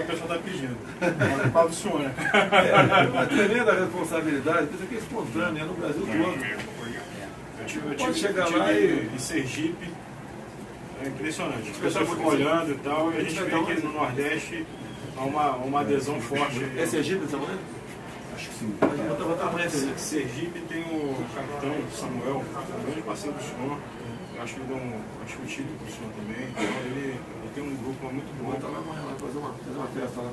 pessoal está pedindo. Para o senhor, né? Uma tremenda responsabilidade, isso aqui é espontâneo, é no Brasil todo. Eu Pode chegar lá em Sergipe, é impressionante. As pessoas ficam olhando e tal, e a gente vê que no Nordeste há uma adesão forte. É Sergipe essa manhã? Acho que sim. Vou botar amanhã. Sergipe tem o capitão Samuel, um grande parceiro do senhor. Eu acho que ele deu um título para o senhor também. Então ele tem um grupo muito bom. Vou estar lá amanhã, fazer uma festa lá.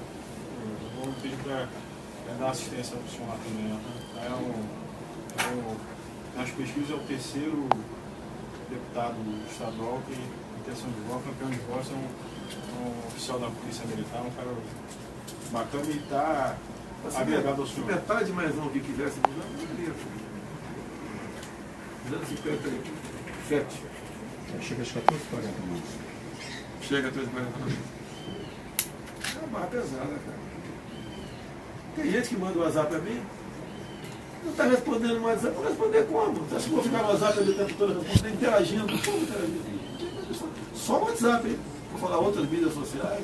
Vamos pedir para dar assistência para o senhor lá também. Nas pesquisas é o terceiro deputado estadual que tem intenção de voto, campeão de votos, é um oficial da Polícia Militar, um cara bacana e está agregado ao senhor. Metade mais não que quisesse mudar, não queria. 257. Chega às 14h40, mano. Chega a 13h40. É uma barra pesada, cara. Tem gente que manda o WhatsApp pra mim, não está respondendo no WhatsApp, vou responder como? Você acha que vou ficar no WhatsApp ali o tempo todo respondendo, interagindo? Como interagindo? Só no WhatsApp, hein? Vou falar outras mídias sociais.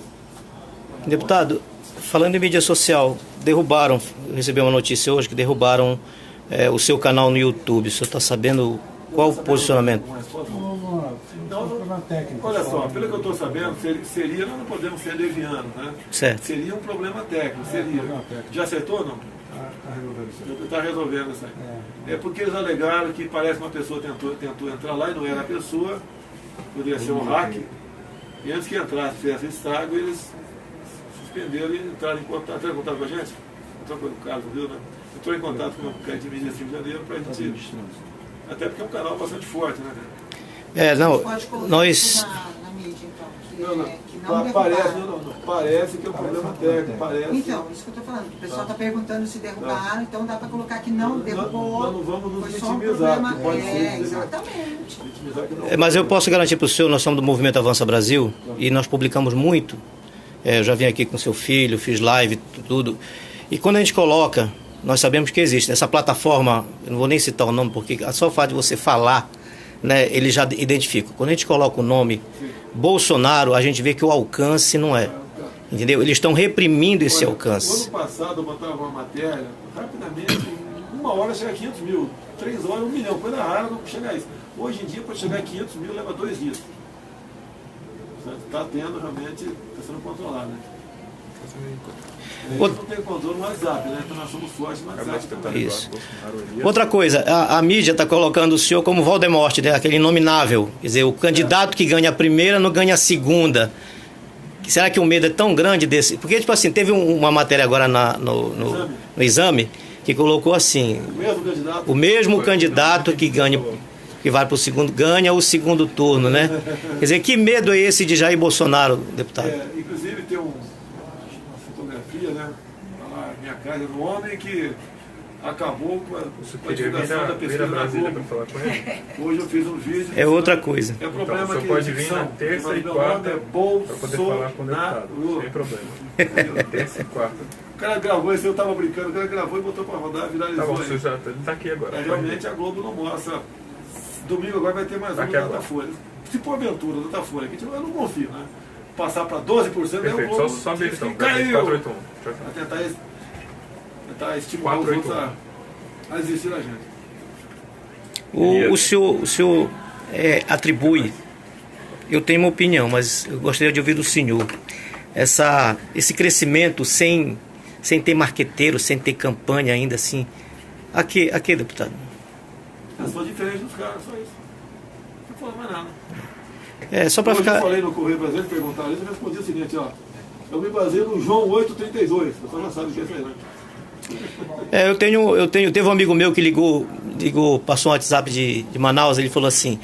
Deputado, falando em mídia social, derrubaram, eu recebi uma notícia hoje que derrubaram o seu canal no YouTube. O senhor está sabendo qual o posicionamento? Olha só, pelo que eu estou sabendo, seria, nós não podemos ser levianos, né? Certo. Seria um problema técnico, seria. Já acertou ou não? Está resolvendo isso aí. É porque eles alegaram que parece que uma pessoa tentou entrar lá e não era a pessoa, poderia ser um hack, e antes que entrasse, fizesse estrago, eles suspenderam e entraram em contato. Entrou em contato com a gente? Entrou com o Carlos, viu, né? Entrou em contato com o Crédito de Mídia de Janeiro para a gente. Até porque é um canal bastante forte, né? Nós. Na mídia, então. Parece que é um problema técnico, parece. Então, isso que eu estou falando. O pessoal está perguntando se derrubaram, então dá para colocar que não derrubou. Nós não vamos nos foi só um vitimizar, problema. que pode ser. Exatamente. Mas eu posso garantir para o senhor, nós somos do Movimento Avança Brasil e nós publicamos muito. Eu já vim aqui com seu filho, fiz live, tudo. E quando a gente coloca, nós sabemos que existe. Essa plataforma, eu não vou nem citar o nome, porque só o fato de você falar, né, ele já identifica. Quando a gente coloca o nome Bolsonaro, a gente vê que o alcance não é. Entendeu? Eles estão reprimindo esse alcance. Ano passado eu botava uma matéria, rapidamente, em 1 hora chega a 500 mil, 3 horas 1 milhão, coisa rara não chega a isso. Hoje em dia, para chegar a 500 mil, leva 2 dias. Está tendo realmente, está sendo controlado, né? Não tem controle no WhatsApp, né? Então nós somos fortes no WhatsApp também. Isso. Outra coisa, a mídia está colocando o senhor como Voldemort, né? Aquele inominável. Quer dizer, o candidato que ganha a primeira não ganha a segunda. Será que o medo é tão grande desse? Porque, tipo assim, teve uma matéria agora no exame que colocou assim: o mesmo candidato que ganha, que vai para o segundo, ganha o segundo turno, né? Quer dizer, que medo é esse de Jair Bolsonaro, deputado? Inclusive tem uma fotografia, né? Lá na minha casa, de um homem que acabou com a divulgação da pesquisa da Globo. Hoje eu fiz um vídeo. É outra coisa. É o problema então, que pode vir na terça e quarta para poder falar com o deputado. Sem problema. Terça e quarta. O cara gravou, esse eu estava brincando, o cara gravou e botou para rodar, viralizou. Tá bom, ele está aqui agora. Realmente a Globo não mostra. Domingo agora vai ter mais um da Datafolha. Se porventura da Datafolha, que eu não confio, né? Passar para 12%, perfeito, Globo, só sobe então, caiu. 481. Para tentar estimular os outros a existir na gente. O senhor atribui, eu tenho uma opinião, mas eu gostaria de ouvir do senhor, esse crescimento sem ter marqueteiro, sem ter campanha ainda assim, a que, deputado? Eu sou diferente dos caras, só isso. Não falo mais nada. Só para ficar... Eu falei no Correio Brasileiro, perguntaram isso, eu respondi o seguinte, ó. Eu me baseio no João 8,32. Você já sabe o que é isso aí, né? Teve um amigo meu que ligou, passou um WhatsApp de Manaus, ele falou assim: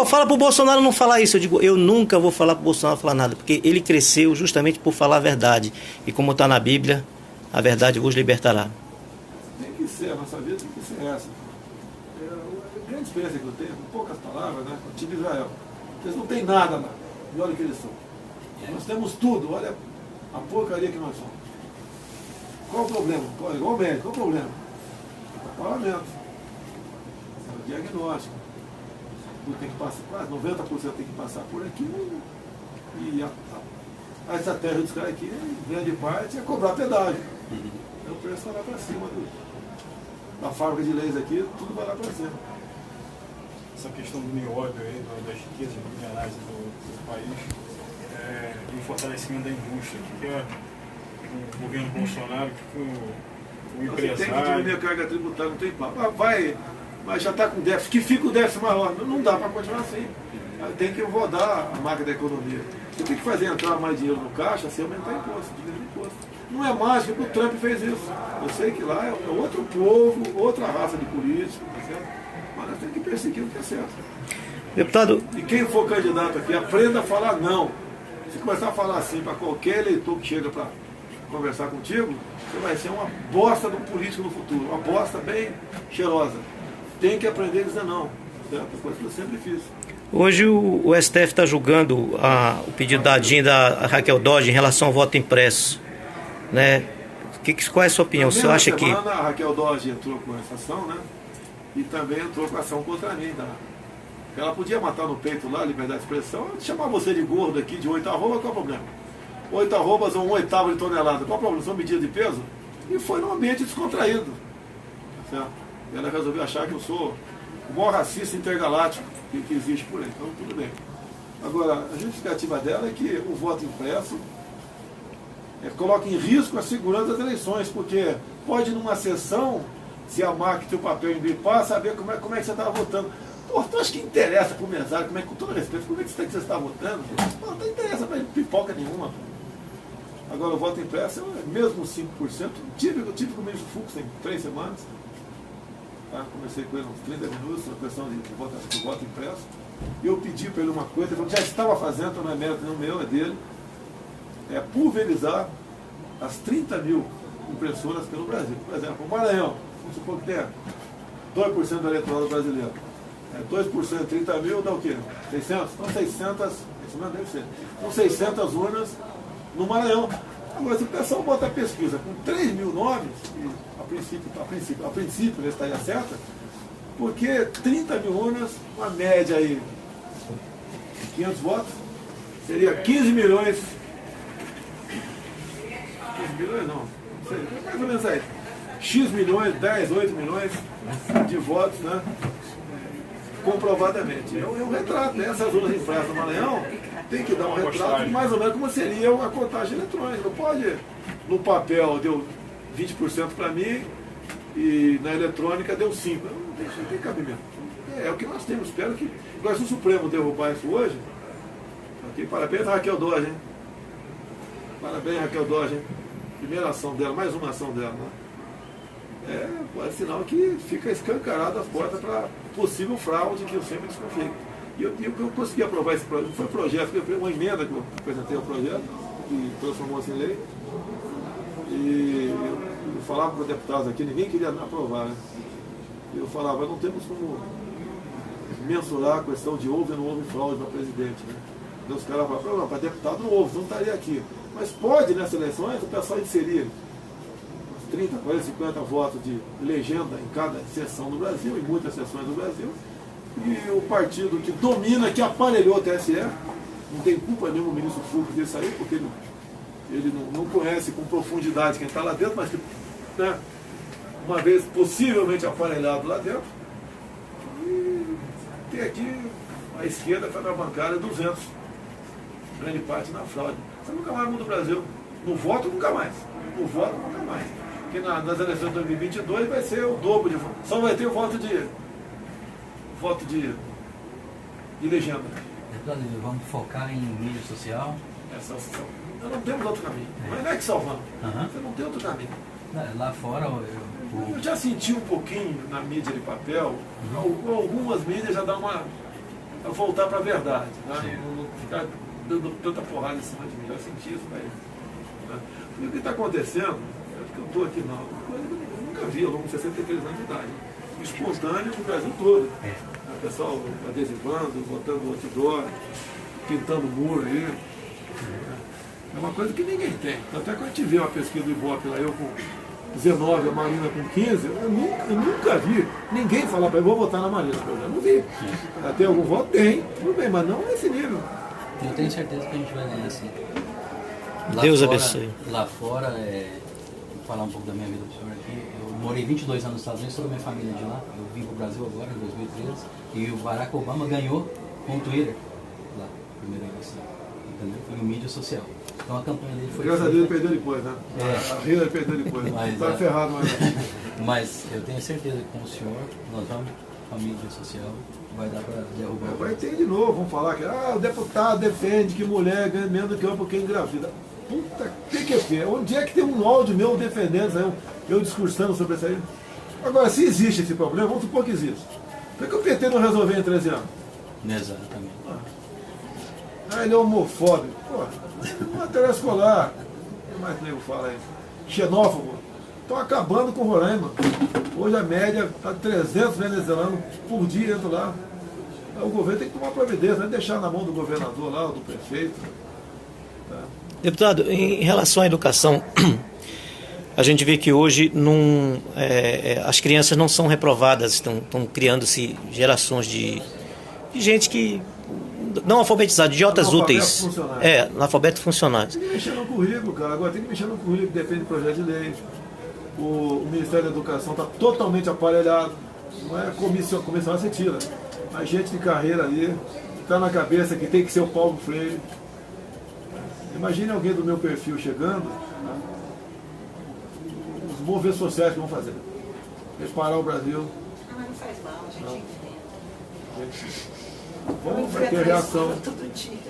fala pro Bolsonaro não falar isso. Eu digo, eu nunca vou falar pro Bolsonaro falar nada, porque ele cresceu justamente por falar a verdade. E como está na Bíblia, a verdade vos libertará. Tem que ser, a nossa vida tem que ser essa. A grande experiência que eu tenho, com poucas palavras, né? Com o time de Israel. Eles não têm nada lá. E olha o que eles são. Nós temos tudo, olha a porcaria que nós somos. Qual o problema? Igual o médico, qual o problema? O parlamento. O diagnóstico. Tudo tem que passar, quase 90% tem que passar por aqui. E a estratégia dos caras aqui, grande parte, é cobrar pedágio. Então o preço vai lá para cima da fábrica de leis aqui, tudo vai lá para cima. Essa questão do nióbio aí, das riquezas minerais do país, e o fortalecimento da indústria, que é o governo Bolsonaro, que o empresário... Tem que diminuir a carga tributária, não tem papo. Mas já está com déficit, que fica o déficit maior. Não dá para continuar assim. Tem que rodar a máquina da economia. Você tem que fazer entrar mais dinheiro no caixa sem aumentar imposto, diminuir imposto. Não é mágica que o Trump fez isso. Eu sei que lá é outro povo, outra raça de político, tá certo? Mas nós temos que perseguir o que é certo. Deputado... E quem for candidato aqui, aprenda a falar não. Se começar a falar assim para qualquer eleitor que chega para conversar contigo, você vai ser uma bosta do político no futuro, uma bosta bem cheirosa. Tem que aprender a dizer não, certo? É coisa que eu sempre fiz. Hoje o STF está julgando o pedido da DIN da Raquel Dodge em relação ao voto impresso, né? Qual é a sua opinião? Você acha que... A Raquel Dodge entrou com essa ação, né? E também entrou com ação contra mim, tá? Ela podia matar no peito lá, liberdade de expressão, chamar você de gordo aqui, de 8 arrobas, qual é o problema? 8 arrobas ou 1/8 de tonelada, qual é o problema? São medidas de peso? E foi num ambiente descontraído, certo? E ela resolveu achar que eu sou o maior racista intergaláctico que existe por aí, então tudo bem. Agora, a justificativa dela é que o voto impresso coloca em risco a segurança das eleições, porque pode numa sessão, se a máquina tem o papel embripar, saber como é que você está votando. Pô, tu acha que interessa pro mesário, com todo respeito, como é que você está votando? Não interessa para ele pipoca nenhuma. Agora o voto impresso, mesmo 5%, tive com o ministro Fux em 3 semanas. Tá? Comecei com ele uns 30 minutos, na questão do voto impresso. E eu pedi para ele uma coisa, ele falou, já estava fazendo, então não é mérito não meu, é dele. É pulverizar as 30 mil impressoras pelo Brasil. Por exemplo, o Maranhão, vamos supor que tenha 2% do eleitorado brasileiro. 2% de 30 mil dá o quê? 600? Então 600, isso não deve ser. Então 600 urnas no Maranhão. Agora, se o pessoal bota a pesquisa com 3 mil nomes, e a princípio estaria certa, porque 30 mil urnas, uma média aí de 500 votos, seria 15 milhões. 15 milhões não, sei, mais ou menos aí. X milhões, 10, 8 milhões de votos, né? Comprovadamente. É um retrato, né? Essas urnas impressas no Maranhão tem que dar um retrato de mais ou menos como seria uma contagem eletrônica. Não pode, no papel deu 20% para mim e na eletrônica deu 5%. Não tem cabimento. É o que nós temos. Espero que o Supremo derrubar isso hoje. Okay? Parabéns a Raquel Dodge, hein? Parabéns, Raquel Dodge, hein? Primeira ação dela, mais uma ação dela, né? É sinal que fica escancarado as portas para possível fraude que eu sempre desconfiei. E eu consegui aprovar esse projeto, foi um projeto, uma emenda que eu apresentei ao projeto, que transformou-se em lei. E eu falava para os deputados aqui, ninguém queria aprovar, né? Eu falava, não temos como mensurar a questão de houve ou não houve fraude para presidente, né? Então os caras falavam, para deputado não houve, não estaria aqui. Mas pode, nessas eleições, o pessoal inserir 30, 40, 50 votos de legenda em cada seção do Brasil, em muitas seções do Brasil, e o partido que domina, que aparelhou o TSE, não tem culpa nenhuma o ministro Fux disso aí, porque ele não conhece com profundidade quem está lá dentro, mas que, né, uma vez possivelmente aparelhado lá dentro, e tem aqui a esquerda foi na bancária 200, grande parte na fraude. Você nunca mais muda o Brasil. No voto, nunca mais. No voto, nunca mais. Porque nas eleições de 2022 vai ser o dobro de voto. Só vai ter o voto de legenda. Deputado, vamos focar em mídia social? Nós não temos outro caminho. Mas não é que salvamos. Você não tem outro caminho. Lá fora... Eu já senti um pouquinho na mídia de papel, algumas mídias já dão a voltar para a verdade. Né? Não ficar dando tanta porrada em cima de mim. Eu senti isso daí. Né? E o que está acontecendo, eu estou aqui não, eu nunca vi ao longo de 63 anos de idade. Espontâneo no Brasil todo. O pessoal adesivando, botando outdoor, pintando muro aí. É uma coisa que ninguém tem. Até quando a gente vê uma pesquisa do Ibope lá, eu com 19, a Marina com 15, eu nunca vi ninguém falar para eu vou votar na Marina. Eu não vi. Até algum voto tem, tudo bem, mas não nesse nível. Eu tenho certeza que a gente vai ganhar assim. Deus abençoe. Lá fora, vou falar um pouco da minha vida para o senhor aqui. Eu morei 22 anos nos Estados Unidos, toda a minha família de lá. Eu vim para o Brasil agora, em 2013. E o Barack Obama ganhou com o Twitter, lá, primeira eleição. Entendeu? Foi no mídia social. Então a campanha dele foi... Graças a Deus ele perdeu depois, né? A Hillary perdeu depois. Está ferrado, mas eu tenho certeza que com o senhor, nós vamos, a mídia social, vai dar para derrubar. Vai ter de novo, vamos falar que o deputado defende que mulher ganha menos do que homem porque engravida. Puta, tem que ver. Onde é que tem um áudio meu defendendo, eu discursando sobre isso aí? Agora, se existe esse problema, vamos supor que existe. Por que o PT não resolveu em 13 anos? Exatamente. Ele é homofóbico. Pô, material escolar. O que mais nego fala aí? Xenófobo. Estão acabando com Roraima. Hoje a média está 300 venezuelanos por dia entra lá. O governo tem que tomar providência, não é deixar na mão do governador lá, ou do prefeito. Tá? Deputado, em relação à educação, a gente vê que hoje as crianças não são reprovadas, estão criando-se gerações de gente que não alfabetizada, idiotas úteis. Analfabetos funcionais. Tem que mexer no currículo, cara. Agora tem que mexer no currículo, depende do projeto de lei. O Ministério da Educação está totalmente aparelhado. Não é comissão, você tira. A gente de carreira ali, está na cabeça que tem que ser o Paulo Freire. Imagine alguém do meu perfil chegando, né? Os movimentos sociais que vão fazer. Reparar o Brasil. Mas não faz mal, a gente entende. Vamos ter reação.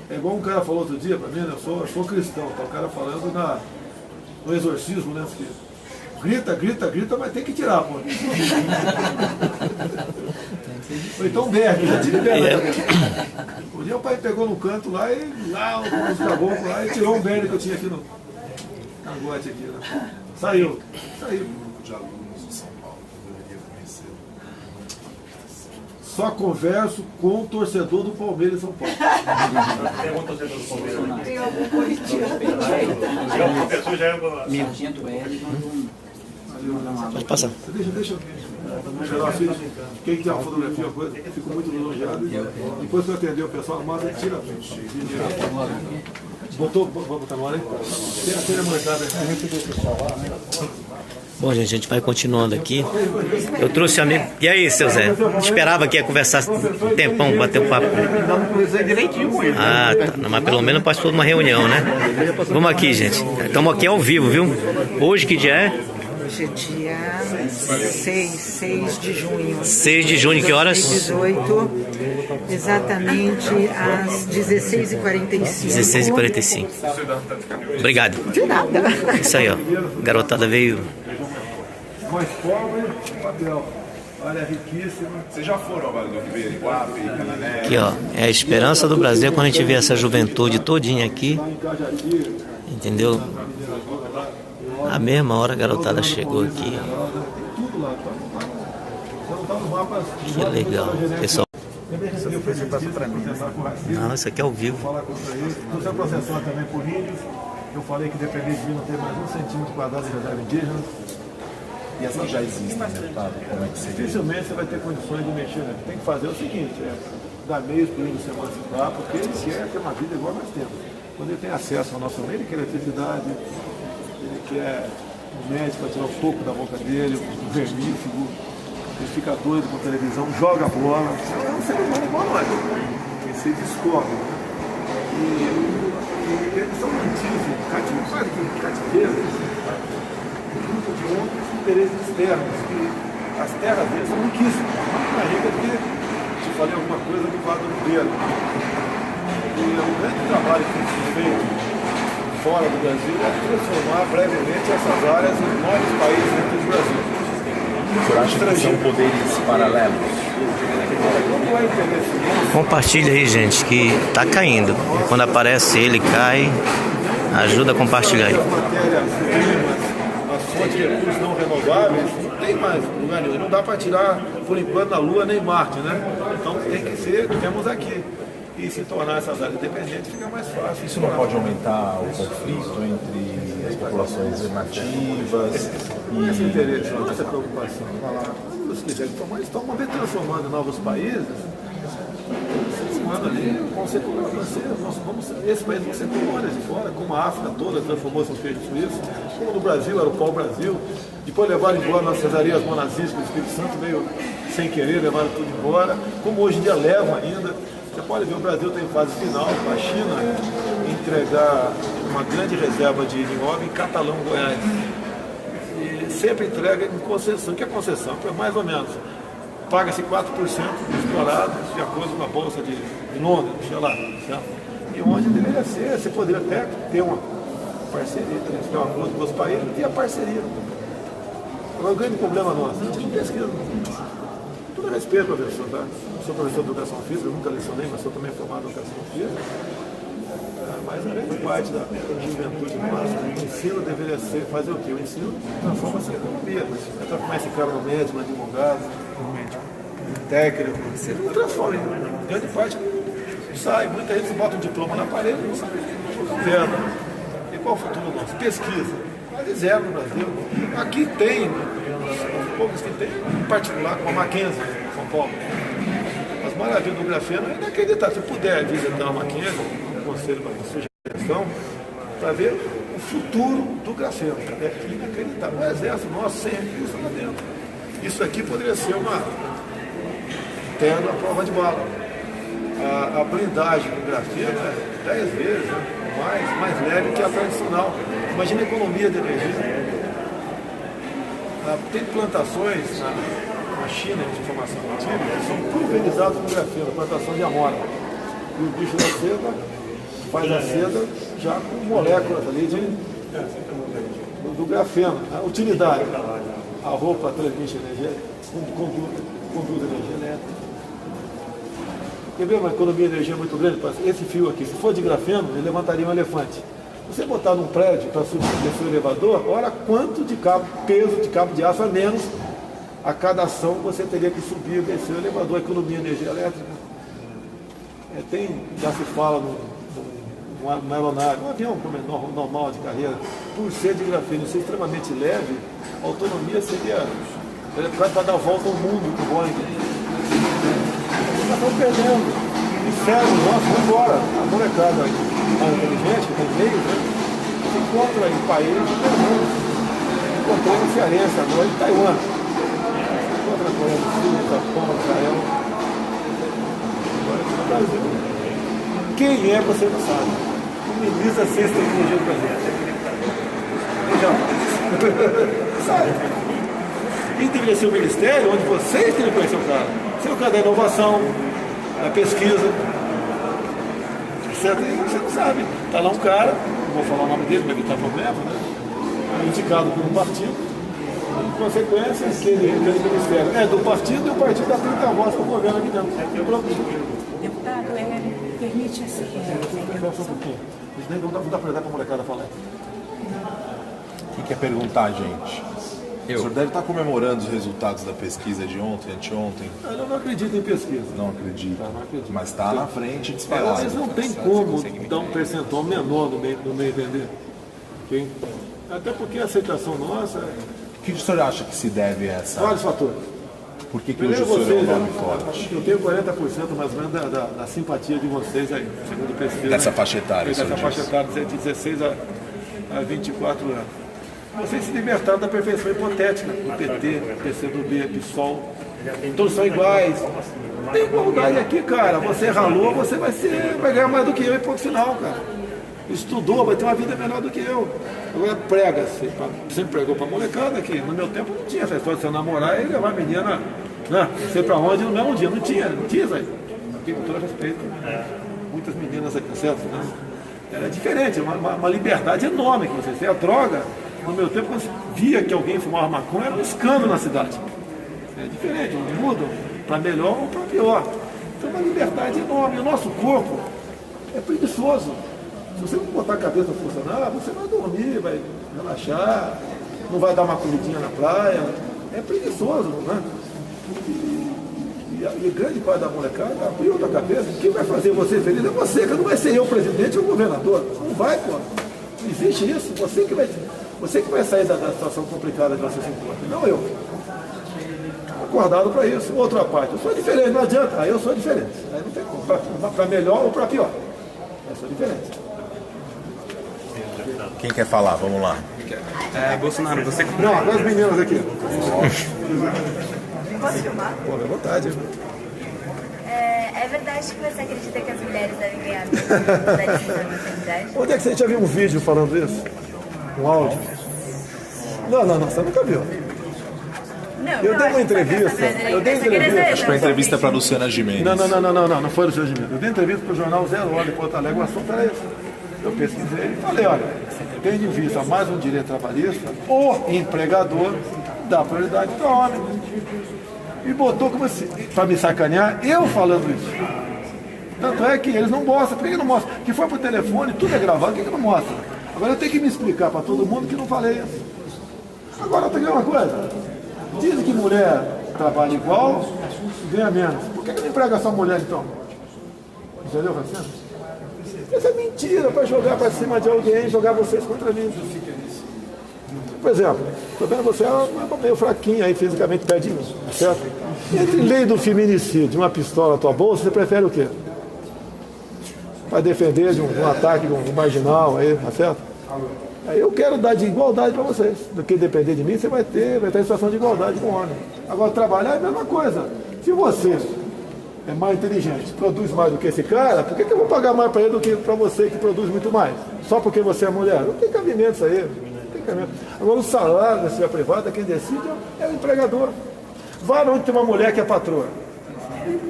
É igual um cara falou outro dia para mim, né? Eu sou cristão, tá? O cara falando no exorcismo, né? Grita, mas tem que tirar, pô. Ou então bebe, já tive bebe. Um dia o pai pegou no canto lá e os caboclos lá e tirou um bebe que eu tinha aqui no cangote aqui, né? Saiu. De alunos de São Paulo, eu deveria conhecer. Só converso com o torcedor do Palmeiras em São Paulo. Tem algum torcedor do Palmeiras? Tem algum corintiano. Pode passar. Deixa eu quem quer uma fotografia, uma coisa, eu fico muito elogiado. Depois que eu atender o pessoal, manda tira a frente. Vamos botar no ar aí? Tem a molecada aí. Bom, gente, a gente vai continuando aqui. Eu trouxe um amigo. E aí, seu Zé? Esperava que ia conversar um tempão, bater um papo. Não conversei direitinho com ele. Ah, tá. Mas pelo menos participou de uma reunião, né? Vamos aqui, gente. Estamos aqui ao vivo, viu? Hoje que dia é? Hoje é dia 6 de junho. 6 de junho, que horas? 18, exatamente às 16h45. 16h45. Obrigado. De nada. Isso aí, ó. A garotada veio. Mais pobre, papel. Olha, riquíssima. Vocês já foram ao Vale do Ribeira, Iguape, Canané? Aqui, ó. É a esperança do Brasil quando a gente vê essa juventude todinha aqui. Entendeu? A mesma hora a garotada chegou aqui. Que legal. Pessoal. Não, isso aqui é ao vivo. Não se processar também por índios. Eu falei que dependente de não ter mais 1 centímetro quadrado de reserva indígena. E essas já existem, deputado? Como é que seria? Dificilmente você vai ter condições de mexer. Né? Tem que fazer o seguinte, dar meios para o índio se emancipar, porque ele quer ter uma vida igual nós temos. Quando ele tem acesso ao nosso meio, ele quer eletricidade, ele quer um médico para tirar o toco da boca dele, um vermífugo, ele fica doido com televisão, joga bola. É um ser humano igual nós. Ele se descobre. Né? E eles são mantidos, cativeiros, junto de outros interesses externos, que as terras deles são riquíssimas, muito mais ricas do que se falei alguma coisa do Vale do Ribeira. E um grande trabalho que tem sido feito fora do Brasil é transformar brevemente essas áreas em novos países dentro do Brasil. O senhor acha que são poderes paralelos? Não vai entender isso. Compartilha aí, gente, que tá caindo. Quando aparece ele, cai. Ajuda a compartilhar aí. As matérias-primas, as fontes de recursos não renováveis, não tem mais lugar nenhum. Não dá para tirar, por enquanto, na Lua nem Marte, né? Então tem que ser, temos aqui. E se tornar essas áreas independentes fica mais fácil. Isso não pode aumentar o conflito entre as populações nativas Esse interesse, essa preocupação. Se quiserem tomar, eles estão uma vez transformando em novos países. ano ali, esse país vai ser colônia de fora, como a África toda transformou-se no queijo suíço, como no Brasil era o pau-brasil, depois levaram embora nas cesarias monazistas do Espírito Santo, meio sem querer, levaram tudo embora, como hoje em dia levam ainda. Você pode ver, o Brasil tem fase final para a China entregar uma grande reserva de nióbio em Catalão, Goiás. E sempre entrega em concessão. O que é concessão? É mais ou menos. Paga-se 4% explorado, de acordo com a Bolsa de Londres, sei lá. Certo? E onde deveria ser, você poderia até ter uma parceria, ter um acordo com os países, ter a parceria. Agora, o grande problema nosso, a gente não pesquisa. Tudo a respeito, professor, tá? Sou professor de educação física, eu nunca lecionei, mas sou também formado em educação física. Mas a grande parte da juventude nossa, o ensino deveria ser, fazer o quê? O ensino transforma-se em economia. Transformar esse cara no médico, no advogado, no técnico. Não transforma, grande parte sai, muita gente bota um diploma na parede e não sabe governo. E qual o futuro nosso? Pesquisa. Quase zero no Brasil. Aqui tem, os poucos que tem, em particular, com a Mackenzie, São Paulo. As maravilhas do grafeno é inacreditável. Se puder visitar a Mackenzie, um conselho para sugestão, para ver o futuro do grafeno. É inacreditável. O exército nosso sempre isso lá dentro. Isso aqui poderia ser uma terra à prova de bala. A blindagem do grafeno é 10 vezes mais leve que a tradicional. Imagina a economia de energia. Tem plantações na China, de formação antiga, que são pulverizadas com grafeno, plantação de amora. E o bicho da seda faz a seda já com moléculas ali do grafeno. A utilidade. A roupa transmite energia, conduz energia elétrica. Quer ver uma economia de energia muito grande? Esse fio aqui, se for de grafeno, ele levantaria um elefante. Você botar num prédio para subir o elevador, olha quanto de peso de cabo de aço a menos a cada ação você teria que subir e descer o elevador, a economia de energia elétrica. Já se fala numa aeronave, um avião normal de carreira, por ser de grafeno ser extremamente leve, a autonomia seria para dar a volta ao mundo com o Boeing. Nós estamos perdendo. E sério, nossa, vamos embora. A molecada mais inteligente, que tem meios, né? Se encontra em países do mundo. Encontrei no Cearense agora, em Taiwan. Se encontra na Coreia do Sul, Japão, Israel. Agora aqui no Brasil. Quem é, você não sabe. O ministro da Ciência e Tecnologia do Brasil. Sabe? Quem deveria ser o ministério onde vocês teriam que conhecer o cara? Ser o cara da inovação, da pesquisa. Você não sabe. Está lá um cara, não vou falar o nome dele para evitar problema, né? Indicado por um partido, em consequência, aquele ministério é do partido e o partido dá 30 votos para o governo aqui dentro. Deputado, permite assim. Só um pouquinho. Não dá para dar para a molecada falar. O que quer perguntar, gente? O senhor deve estar comemorando os resultados da pesquisa de ontem, anteontem. Eu não acredito em pesquisa. Não acredito. Mas está na frente disparado. Vocês não tem como dar um percentual menor no meio vender. Okay? Até porque a aceitação nossa... O que o senhor acha que se deve a essa... Vários fatores. Por que hoje o senhor é um nome forte? Eu tenho 40% mais ou menos da simpatia de vocês aí, segundo pesquisa. Dessa faixa etária, dessa faixa etária, de 16 a 24 anos. Vocês se libertaram da perfeição hipotética do PT, PCdoB, PSOL. Todos são iguais. Não tem igualdade aqui, cara. Você ralou, você vai ganhar mais do que eu e ponto final, cara. Estudou, vai ter uma vida melhor do que eu. Agora prega, sempre pregou pra molecada que no meu tempo não tinha essa história de você namorar e levar a menina, né, sei pra onde no mesmo dia. Não tinha isso aí. Aqui, com todo respeito. Muitas meninas aqui, certo? Né? Era diferente, uma liberdade enorme que vocês têm. A droga, no meu tempo, quando você via que alguém fumava maconha, era um escândalo na cidade. É diferente, mudam para melhor ou para pior. Então, uma liberdade enorme. E o nosso corpo é preguiçoso. Se você não botar a cabeça a funcionar, você vai dormir, vai relaxar, não vai dar uma corridinha na praia. É preguiçoso, né? E grande parte da molecada abriu outra cabeça. Quem vai fazer você feliz é você, que não vai ser eu o presidente ou o governador. Não vai, pô. Não existe isso. Você que vai sair da situação complicada que você se encontra, não eu. acordado para isso. Outra parte, eu sou diferente, não adianta, aí eu sou diferente. Aí não tem como, para melhor ou para pior. Eu sou diferente. Quem quer falar? Vamos lá. Bolsonaro, você como... Não, agora as meninas aqui. Posso filmar? Pô, à vontade. É verdade que você acredita que as mulheres devem ganhar da licença da maternidade? Onde é que você já viu um vídeo falando isso? Um áudio? Não, você nunca viu. Eu dei uma entrevista. Acho que foi uma entrevista para a Luciana Gimenez. Não foi Luciana Gimenez. Eu dei entrevista para o jornal Zero Hora de Porto Alegre, o assunto era esse. Eu pesquisei e falei, olha, tendo em vista mais um direito trabalhista, o empregador dá prioridade para o homem. E botou como assim, para me sacanear, eu falando isso. Tanto é que eles não mostram. Por que não mostram? Que foi por telefone, tudo é gravado, por que não mostra? Agora eu tenho que me explicar para todo mundo que não falei isso. Agora tem uma coisa. Dizem que mulher trabalha igual, ganha menos. Por que não emprega só mulher então? Entendeu, Cassiano? Isso é mentira para jogar para cima de alguém, jogar vocês contra mim. Por exemplo, estou vendo você é meio fraquinho aí, fisicamente perto de mim, certo? Entre lei do feminicídio e uma pistola na tua bolsa, você prefere o quê? Para defender de um ataque de um marginal aí, tá certo? Aí eu quero dar de igualdade para vocês. Do que depender de mim, você vai ter em situação de igualdade com o homem. Agora, trabalhar é a mesma coisa. Se você é mais inteligente, produz mais do que esse cara, por que eu vou pagar mais para ele do que para você que produz muito mais? Só porque você é mulher? Não tem cabimento isso aí. Não tem cabimento. Agora, o salário da sua privada, quem decide é o empregador. Vá onde tem uma mulher que é patroa.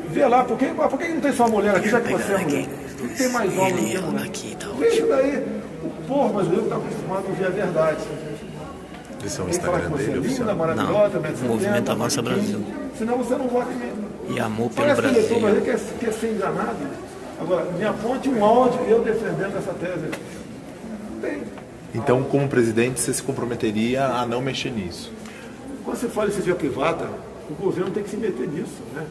Vê lá, por que não tem só uma mulher aqui, já que você é mulher? Por que tem mais homem do que mulher? Veja daí. O povo brasileiro está acostumado a ouvir a verdade. Esse é o Instagram dele, oficial. Não, Movimento Avança Brasil. Senão você não vota em mim. E amor pelo Parece Brasil. Que o eleitor quer ser enganado. Agora, me aponte um áudio eu defendendo essa tese. Tem. Então, como presidente, você se comprometeria a não mexer nisso? Quando você fala em iniciativa privada, o governo tem que se meter nisso, né?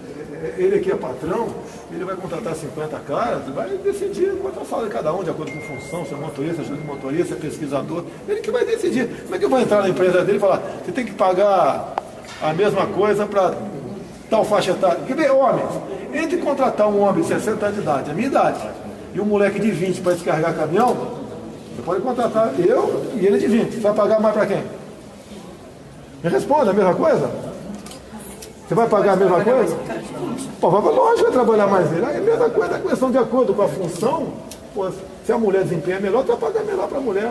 Ele aqui é patrão, ele vai contratar 50 caras, vai decidir quanto é o salário de cada um, de acordo com função, se é motorista, ajuda de motorista, se é pesquisador, ele que vai decidir. Como é que eu vou entrar na empresa dele e falar, você tem que pagar a mesma coisa para tal faixa etária? Quer ver, homens, entre contratar um homem de 60 anos de idade, a minha idade, e um moleque de 20 para descarregar caminhão, você pode contratar eu e ele de 20, você vai pagar mais para quem? Me responda, a mesma coisa? Você vai pagar a mesma coisa? Pô, lógico, vai trabalhar mais nele. É a mesma coisa, é questão de acordo com a função. Pô, se a mulher desempenha melhor, tu vai pagar melhor para a mulher.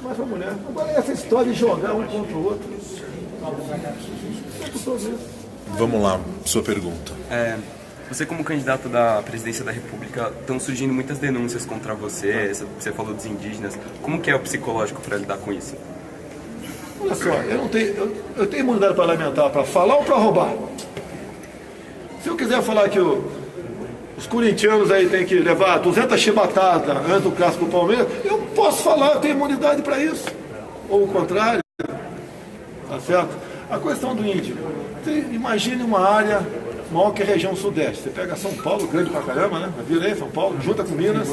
Mais para a mulher. Agora, essa história de jogar um contra o outro. Vamos lá, sua pergunta. Você como candidato da presidência da República, estão surgindo muitas denúncias contra você. Você falou dos indígenas. Como que é o psicológico para lidar com isso? Olha só, eu tenho imunidade parlamentar para falar ou para roubar? Se eu quiser falar que os corintianos aí têm que levar 200 chibatadas antes do clássico do Palmeiras, eu posso falar, eu tenho imunidade para isso. Ou o contrário, tá certo? A questão do índio, imagine uma área maior que a região sudeste. Você pega São Paulo, grande pra caramba, né? Virei São Paulo, junta com Minas,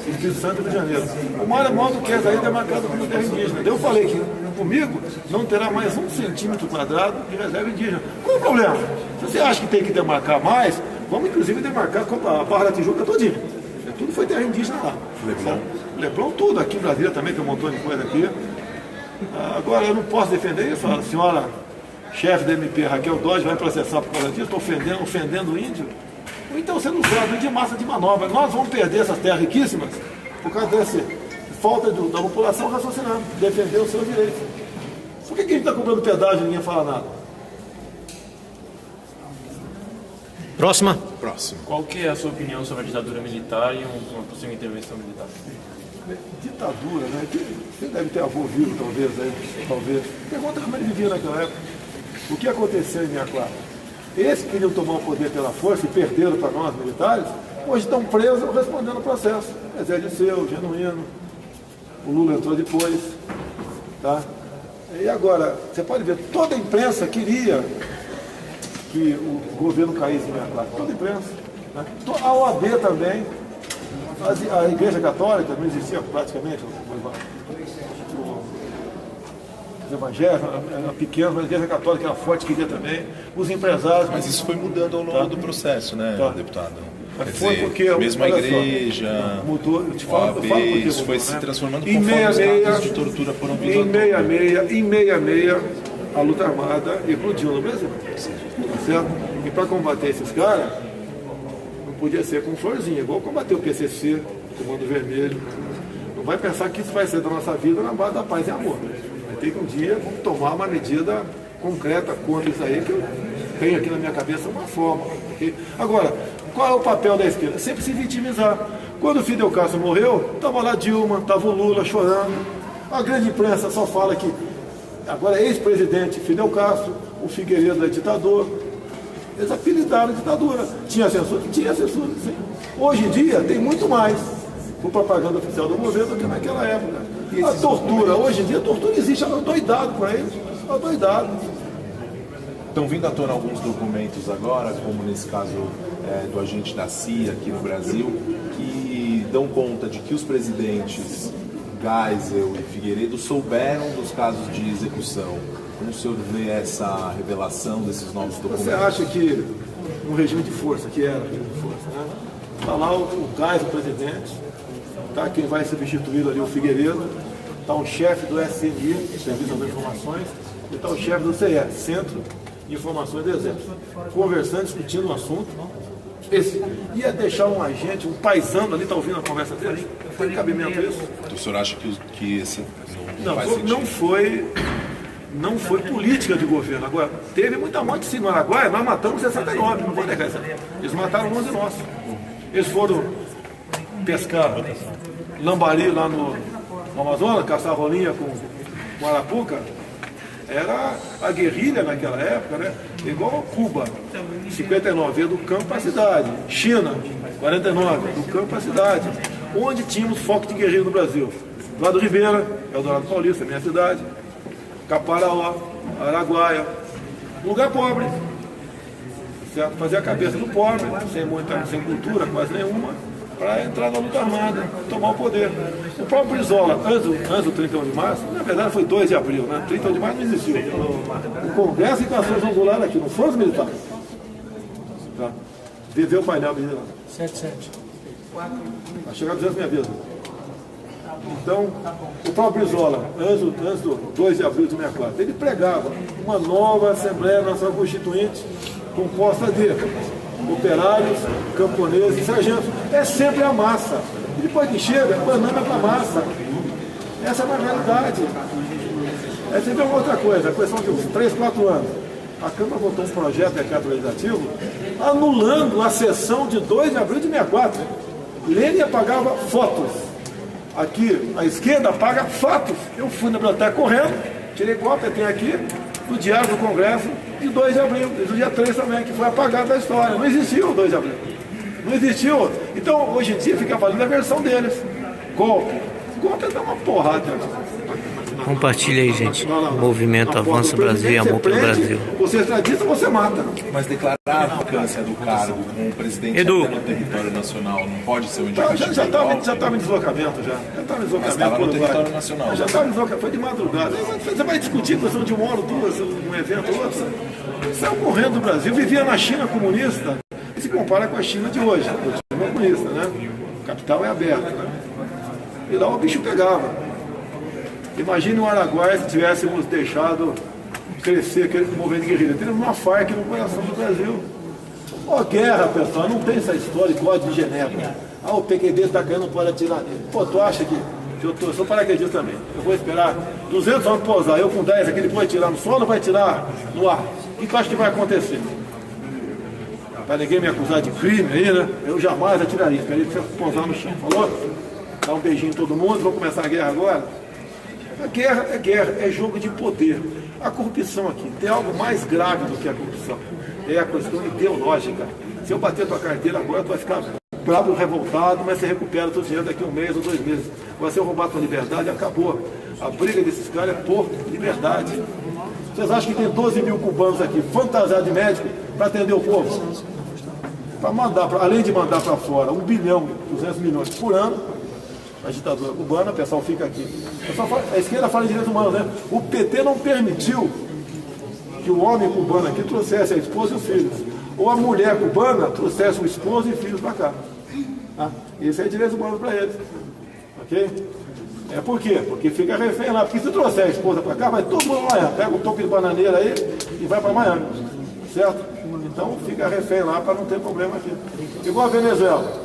Espírito Santo e Rio de Janeiro. Uma área maior do que essa aí demarcada como terra indígena. Eu falei que comigo não terá mais 1 centímetro quadrado de reserva indígena. Qual o problema? Se você acha que tem que demarcar mais, vamos inclusive demarcar a Barra da Tijuca todinha. Tudo foi terra indígena lá. Leblon tudo. Aqui em Brasília também tem um montão de coisa aqui. Agora eu não posso defender isso. A senhora chefe da MP, Raquel Dodge, vai processar por causa disso. Estou ofendendo o índio. Ou então sendo usado de massa de manobra. Nós vamos perder essas terras riquíssimas por causa dessa falta da população raciocinando, defender o seu direito. Por que a gente está cobrando pedágio e ninguém fala nada? Próxima. Qual que é a sua opinião sobre a ditadura militar e uma possível intervenção militar? Ditadura, né? Você deve ter avô vivo, talvez. Pergunta como ele vivia naquela época. O que aconteceu em 64? Esses que queriam tomar o poder pela força e perderam para nós, militares, hoje estão presos respondendo o processo. Zé Disseu, Genuíno, o Lula entrou depois. Tá? E agora, você pode ver, toda a imprensa queria que o governo caísse em 64. Toda a imprensa. Né? A OAB também. A Igreja Católica não existia praticamente. evangélicos, era pequeno, mas a igreja católica era forte, queria também, os empresários. Mas isso foi mudando ao longo do processo, né, deputado? Mas Quer foi dizer, porque, mesmo a igreja, mudou, eu te falo, OAB, porque isso mudou, foi se transformando em conforme os 66, casos de tortura foram vindo. Em 66, a luta armada eclodiu no Brasil. Tá certo? E para combater esses caras, não podia ser com florzinha, igual combater o PCC, o Comando Vermelho. Não vai pensar que isso vai ser da nossa vida na base da paz e amor. Vai ter que um dia tomar uma medida concreta contra isso aí, que eu tenho aqui na minha cabeça uma forma. Okay? Agora, qual é o papel da esquerda? Sempre se vitimizar. Quando o Fidel Castro morreu, estava lá Dilma, estava o Lula chorando. A grande imprensa só fala que agora é ex-presidente Fidel Castro, o Figueiredo é ditador. Eles apelidaram a ditadura. Tinha censura? Tinha censura, sim. Hoje em dia tem muito mais por propaganda oficial do governo do que naquela época. A tortura, hoje em dia a tortura existe, ela é doidado para eles. Ela é doidado. Estão vindo à tona alguns documentos agora, como nesse caso do agente da CIA aqui no Brasil, que dão conta de que os presidentes Geisel e Figueiredo souberam dos casos de execução. Como o senhor vê essa revelação desses novos documentos? Você acha que no regime de força, que era regime de força, né? Está lá o Geisel, presidente, tá quem vai substituir ali o Figueiredo, está o chefe do SNI, Serviço das Informações, e está o chefe do CE, Centro de Informações do Exército, conversando, discutindo o assunto. Esse ia deixar um agente, um paisano ali, está ouvindo a conversa dele? Tem cabimento isso? Então, o senhor acha que esse não faz sentido? Não foi política de governo. Agora, teve muita morte sim no Araguaia, nós matamos 69, não vou negar isso. Eles mataram 11 nossos. Eles foram pescar lambari lá no Amazonas, caçar rolinha com arapuca. Era a guerrilha naquela época, né? Igual Cuba, 59, veio do campo para a cidade. China, 49, do campo para a cidade. Onde tínhamos foco de guerrilha no Brasil? Do lado do Ribeira, Eldorado Paulista, minha cidade. Caparaó, Araguaia. Lugar pobre. Certo? Fazer a cabeça do pobre, sem cultura quase nenhuma, para entrar na luta armada, tomar o poder. O próprio Brizola, antes do 31 de março, na verdade foi 2 de abril, né? 31 de março não existiu. O Congresso e Cações Angular aqui, não foram os militares. Tá? Viveu o painel militar. 77. Vai chegar a 200 minha vida. Então, o próprio Brizola, antes do 2 de abril de 64, ele pregava uma nova Assembleia Nacional Constituinte composta de operários, camponeses e sargentos. É sempre a massa. E depois que chega, banana para a massa. Essa é uma realidade. É sempre uma outra coisa, a questão de uns 3, 4 anos. A Câmara votou um projeto de decreto legislativo anulando a sessão de 2 de abril de 64. Lênin apagava fotos. Aqui, a esquerda apaga fatos. Eu fui na biblioteca correndo, tirei cópia, tem aqui, do Diário do Congresso, de 2 de abril, e do dia 3 também, que foi apagado da história. Não existiu o 2 de abril. Não existiu. Então, hoje em dia, fica valendo a versão deles. Golpe. Golpe dá uma porrada. Compartilha aí, gente. O movimento Avança Brasil e Amor pelo Brasil. Você extradita, você mata. Mas declarar a vacância do cargo com o presidente no território nacional não pode ser um indicativo? Já estava em deslocamento, já. Já estava em deslocamento. Mas estava no território nacional. Já estava em deslocamento, foi de madrugada. Você vai discutir questão de uma hora, duas, um evento, outro. Saiu correndo do Brasil, vivia na China comunista. E se compara com a China de hoje. A China é comunista, né? O capital é aberto, né? E lá o bicho pegava. Imagine o Araguaia se tivéssemos deixado crescer aquele movimento de guerrilha. Teríamos uma FARC no coração do Brasil. Ó, guerra, pessoal, não tem essa história de Código de Genebra. Ah, o PQD está caindo, não pode atirar nele. Pô, tu acha que eu sou paraquedista também? Eu vou esperar 200 anos para pousar, eu com 10 aqui, ele pode atirar no solo ou vai atirar no ar? O que tu acha que vai acontecer? Para ninguém me acusar de crime aí, né? Eu jamais atiraria, esperei você pousar no chão, falou? Dá um beijinho em todo mundo, vamos começar a guerra agora? A guerra, é jogo de poder. A corrupção aqui tem algo mais grave do que a corrupção. É a questão ideológica. Se eu bater tua carteira agora, tu vai ficar bravo, revoltado, mas você recupera teu dinheiro daqui a 1 mês ou 2 meses. Vai ser roubar tua liberdade, acabou. A briga desses caras é por liberdade. Vocês acham que tem 12 mil cubanos aqui, fantasiados de médico, para atender o povo? Para mandar, além de mandar para fora 1 bilhão, 200 milhões por ano, a ditadura cubana, o pessoal fica aqui. O pessoal fala, a esquerda fala de direitos humanos, né? O PT não permitiu que o homem cubano aqui trouxesse a esposa e os filhos, ou a mulher cubana trouxesse o esposo e filhos para cá. Tá? Isso é direitos humanos para eles. Ok? Por quê? Porque fica refém lá. Porque se trouxer a esposa para cá, vai todo mundo lá, pega um toco de bananeira aí e vai para Miami. Certo? Então fica refém lá para não ter problema aqui. Igual a Venezuela.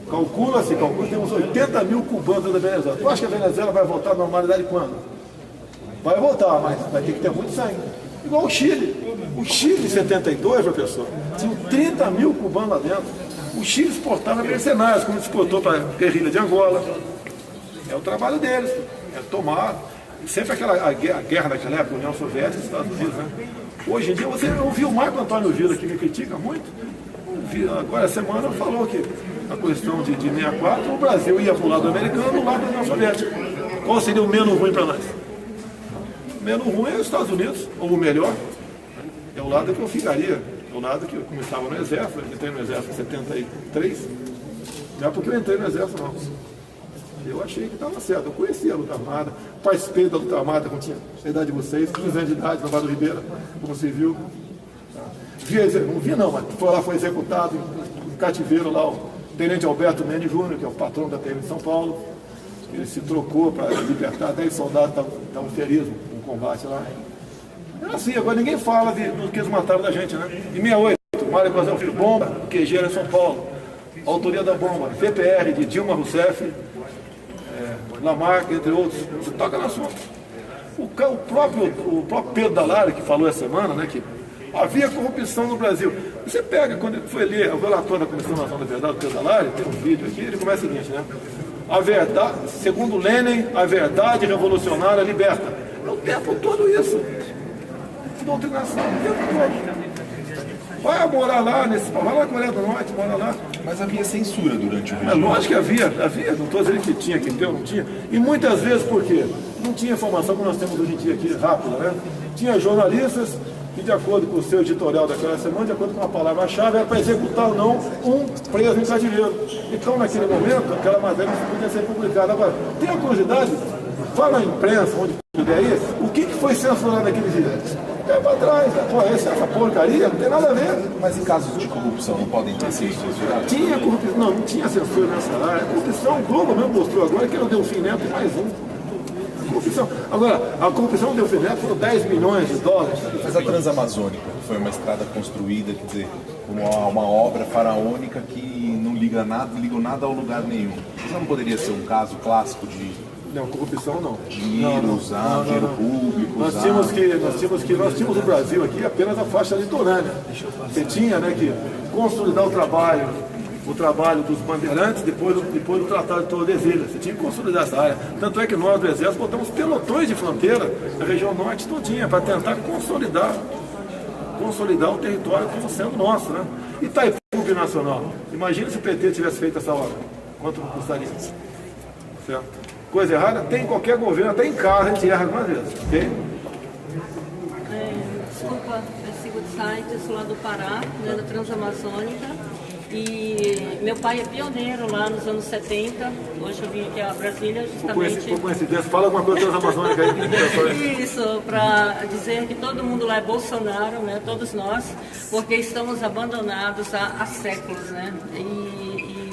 Calcula-se, tem uns 80 mil cubanos da Venezuela. Tu acha que a Venezuela vai voltar à normalidade quando? Vai voltar, mas vai ter que ter muito sangue. Igual o Chile. O Chile, em 72, professor, tinha 30 mil cubanos lá dentro. O Chile exportava mercenários, como exportou para a guerrilha de Angola. É o trabalho deles, é tomar. Sempre a guerra daquela época, União Soviética e Estados Unidos, né? Hoje em dia, você ouviu o Marco Antônio Villa, que me critica muito. Agora, essa semana, falou que a questão de 64, o Brasil ia para o lado americano, do lado da União Soviética. Qual seria o menos ruim para nós? O menos ruim é os Estados Unidos, ou o melhor, é o lado que eu ficaria. É o lado que eu começava no Exército, eu entrei no Exército em 73, não é porque eu entrei no Exército, não. Eu achei que estava certo, eu conhecia a luta armada, participei da luta armada quando tinha a idade de vocês, 15 anos de idade, no Vale do Ribeira, como civil. Não vi não, mas foi executado em cativeiro lá, o Tenente Alberto Mendes Júnior, que é o patrão da PM de São Paulo. Ele se trocou para libertar, 10 soldados estavam feridos no combate lá. Era assim, agora ninguém fala do que eles mataram da gente, né? Em 68, Mário Brasil Filho, bomba, QG era em São Paulo. A autoria da bomba, PPR de Dilma Rousseff, Lamarck, entre outros. Você toca na sua. O próprio Pedro Dalari, que falou essa semana, né, que havia corrupção no Brasil. Você pega, quando ele foi ler o relatório da Comissão Nacional da Verdade, do Pedro Dalari, tem um vídeo aqui, ele começa o seguinte, né? A verdade, segundo Lenin, a verdade revolucionária liberta. É o tempo todo isso. Doutrinação, o tempo todo. Vai morar lá, vai lá na Coreia do Norte, mora lá. Mas havia censura durante o regime. É lógico que havia, não estou dizendo que tinha, que não tinha. E muitas vezes por quê? Não tinha informação como nós temos hoje em dia aqui, rápida, né? Tinha jornalistas que, de acordo com o seu editorial daquela semana, de acordo com a palavra-chave, era para executar ou não um preso em cativeiro. Então, naquele momento, aquela matéria não podia ser publicada. Agora, tem a curiosidade, fala na imprensa, onde puder ir, o que foi censurado naquele dia? É para trás, pô, essa porcaria não tem nada a ver. Mas em casos de corrupção não podem ter sido censurados? Tinha corrupção, não tinha censura nessa área. A corrupção, o Globo mesmo mostrou agora que era o Delfim Neto mais um. Corrupção. Agora, a corrupção do Delfim Neto foram 10 milhões de dólares. Mas a Transamazônica foi uma estrada construída, quer dizer, uma obra faraônica que não ligou nada ao lugar nenhum. Isso não poderia ser um caso clássico de... Não, corrupção não. Dinheiro usado, dinheiro público nós tínhamos no Brasil aqui apenas a faixa litorânea. Você tinha, né, que consolidar o trabalho dos bandeirantes depois do Tratado de Tordesilhas. Você tinha que consolidar essa área. Tanto é que nós do Exército botamos pelotões de fronteira na região norte todinha para tentar consolidar o território como sendo nosso, né? Itaipu Binacional. Imagina se o PT tivesse feito essa obra. Quanto custaria? Certo? Coisa errada tem em qualquer governo, até em carro a gente erra algumas vezes, ok? Desculpa, eu sigo de site, sou lá do Pará, né, da Transamazônica, e meu pai é pioneiro lá nos anos 70, hoje eu vim aqui a Brasília justamente... Por coincidência, fala alguma coisa da Transamazônica aí. Isso, para dizer que todo mundo lá é Bolsonaro, né, todos nós, porque estamos abandonados há séculos, né,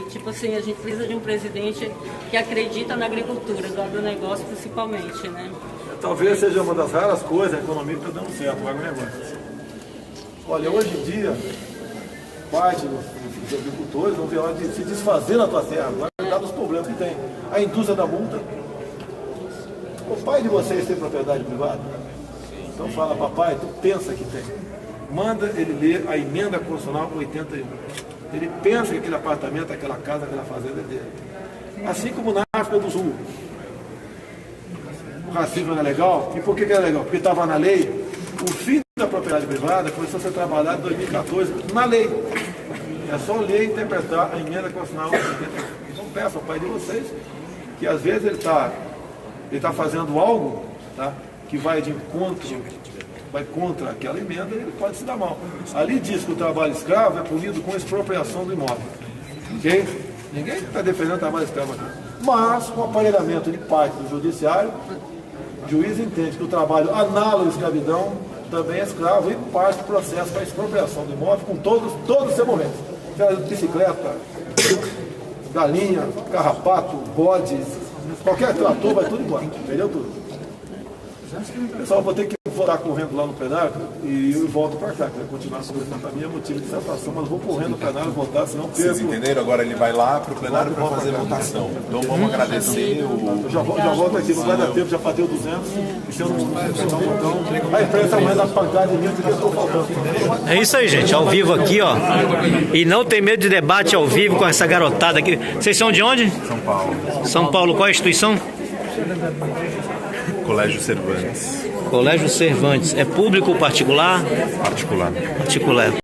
tipo assim, a gente precisa de um presidente que acredita na agricultura, do agronegócio principalmente, né? Talvez seja uma das raras coisas, a economia que está dando certo, o agronegócio. Olha, hoje em dia, parte dos agricultores vão ver a hora de se desfazer na tua terra, dados os problemas que tem. A indústria da multa. O pai de vocês tem propriedade privada? Então fala, papai, tu pensa que tem. Manda ele ler a emenda constitucional 81. Ele pensa que aquele apartamento, aquela casa, aquela fazenda é dele. Assim como na África do Sul. O racismo era legal. E por que era legal? Porque estava na lei. O fim da propriedade privada começou a ser trabalhado em 2014 na lei. É só ler e interpretar a emenda constitucional. Então peço ao pai de vocês que às vezes ele está fazendo algo, tá, que vai de encontro, vai contra aquela emenda, ele pode se dar mal. Ali diz que o trabalho escravo é punido com expropriação do imóvel. Ok? Ninguém está defendendo o trabalho escravo aqui. mas com aparelhamento de parte do judiciário, o juiz entende que o trabalho análogo à escravidão também é escravo e parte do processo para expropriação do imóvel com todos os seus momentos. Bicicleta, galinha, carrapato, bode, qualquer trator, vai tudo embora, perdeu tudo. Pessoal, vou ter que voltar correndo lá no plenário e eu volto para cá, quero continuar conversando para mim, é motivo de dissertação, mas vou correndo no plenário, voltar, senão perco. Vocês entenderam? Agora ele vai lá para o plenário para fazer a votação. Então vamos agradecer o... Eu já volto aqui, não vai dar tempo, já bateu 200, e se eu não então, a imprensa amanhã dá pancada em mim, porque eu estou faltando. É isso aí, gente, ao vivo aqui, ó. E não tem medo de debate ao vivo com essa garotada aqui. Vocês são de onde? São Paulo. São Paulo, qual é a instituição? Colégio Cervantes. Colégio Cervantes. É público ou particular? Particular. Particular.